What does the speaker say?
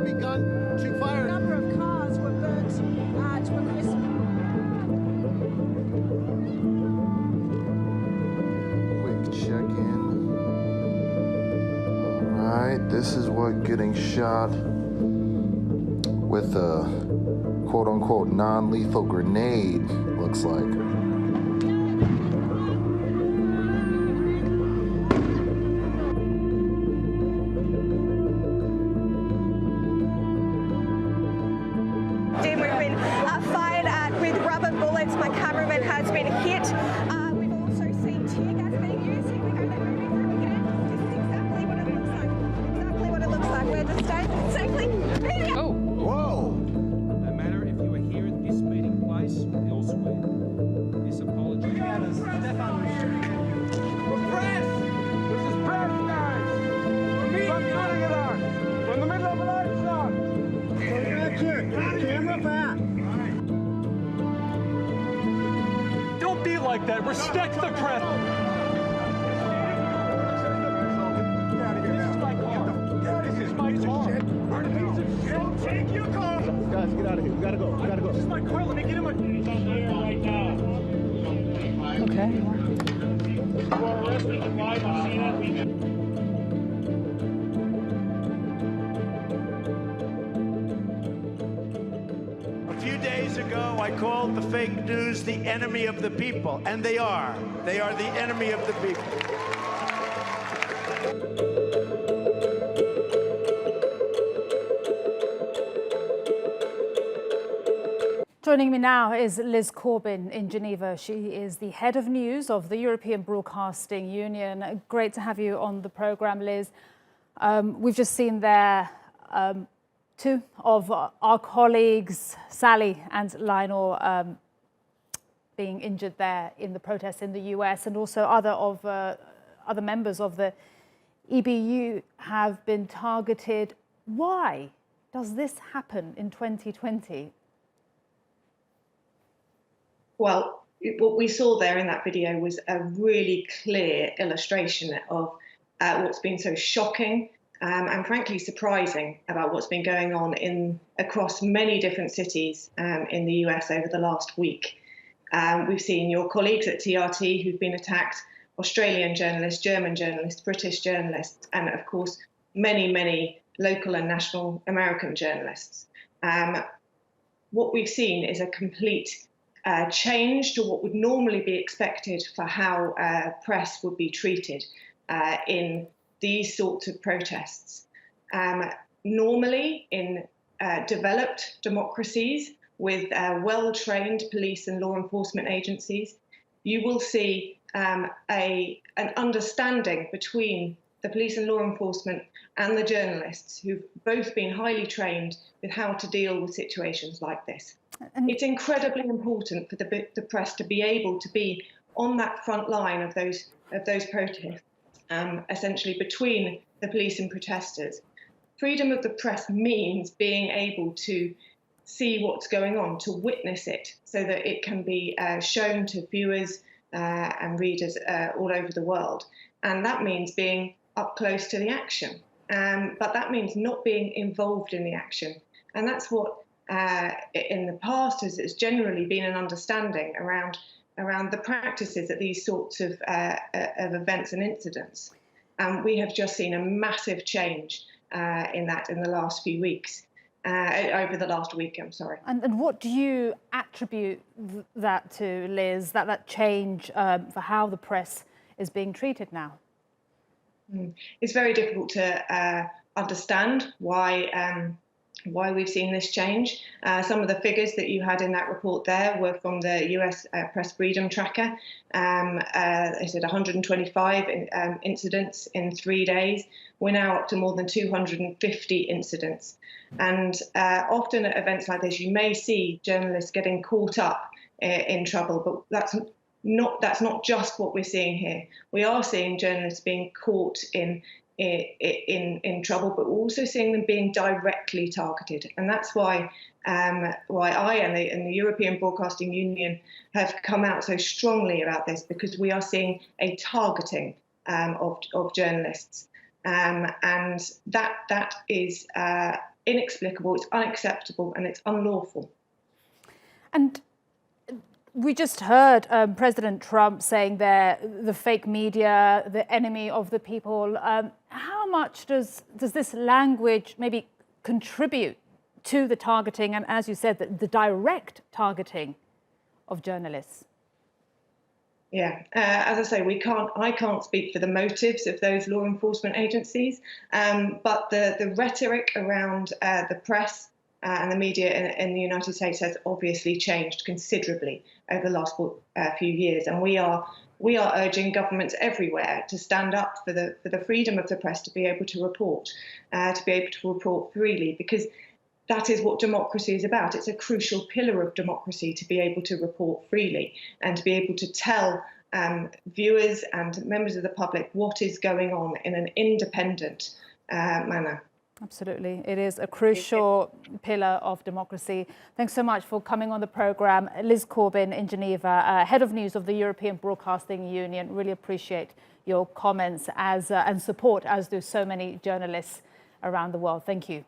begun to fire. A number of cars were burnt to a crisp. Quick check-in. All right, this is what getting shot with a quote-unquote non-lethal grenade looks like. We've been fired at with rubber bullets. My cameraman has been hit. We've also seen tear gas being used. Here we go, they're moving through again. This is exactly what it looks like. Exactly what it looks like. We're just staying safely. Oh! Whoa! No matter if you are here at this meeting place or elsewhere, this apology. Press! This is press, guys! Stop shooting at us! We're in the middle of an action! Camera back! Don't be like that. Respect the press. This is my car. This is my car. Don't take your car. Guys, get out of here. We gotta go. We gotta go. This is my car. Let me get in my. He's on here right now. Okay. You are arrested and live on CNN. A few days ago, I called the fake news the enemy of the people, and they are. They are the enemy of the people. Joining me now is Liz Corbin in Geneva. She is the head of news of the European Broadcasting Union. Great to have you on the programme, Liz. We've just seen there two of our colleagues, Sally and Lionel, being injured there in the protests in the US, and also other members of the EBU have been targeted. Why does this happen in 2020? Well, what we saw there in that video was a really clear illustration of what's been so shocking and frankly surprising about what's been going on across many different cities in the US over the last week. We've seen your colleagues at TRT who've been attacked, Australian journalists, German journalists, British journalists, and of course, many, many local and national American journalists. What we've seen is a complete change to what would normally be expected for how press would be treated in these sorts of protests. Normally, in developed democracies with well-trained police and law enforcement agencies, you will see an understanding between the police and law enforcement and the journalists who've both been highly trained with how to deal with situations like this. It's incredibly important for the press to be able to be on that front line of those protests, essentially between the police and protesters. Freedom of the press means being able to see what's going on, to witness it, so that it can be shown to viewers and readers all over the world. And that means being up close to the action. But that means not being involved in the action. And that's what in the past has generally been an understanding around the practices at these sorts of events and incidents. And we have just seen a massive change in the last few weeks, over the last week, I'm sorry. And what do you attribute that to, Liz, that change for how the press is being treated now? It's very difficult to understand why we've seen this change. Some of the figures that you had in that report there were from the US Press Freedom Tracker. They said 125 incidents in 3 days. We're now up to more than 250 incidents. And often at events like this, you may see journalists getting caught up in trouble, but that's not just what we're seeing here. We are seeing journalists being caught in trouble, but we're also seeing them being directly targeted. And that's why I and the European Broadcasting Union have come out so strongly about this, because we are seeing a targeting of journalists. and that is inexplicable, it's unacceptable, and it's unlawful. And we just heard President Trump saying the fake media, the enemy of the people. How much does this language maybe contribute to the targeting and, as you said, the direct targeting of journalists? Yeah, as I say, I can't speak for the motives of those law enforcement agencies, but the rhetoric around the press and the media in the United States has obviously changed considerably over the last few years, and we are urging governments everywhere to stand up for the freedom of the press to be able to report freely, because that is what democracy is about. It's a crucial pillar of democracy to be able to report freely and to be able to tell viewers and members of the public what is going on in an independent manner. Absolutely. It is a crucial pillar of democracy. Thanks so much for coming on the programme. Liz Corbin in Geneva, Head of News of the European Broadcasting Union. Really appreciate your comments and support, as do so many journalists around the world. Thank you.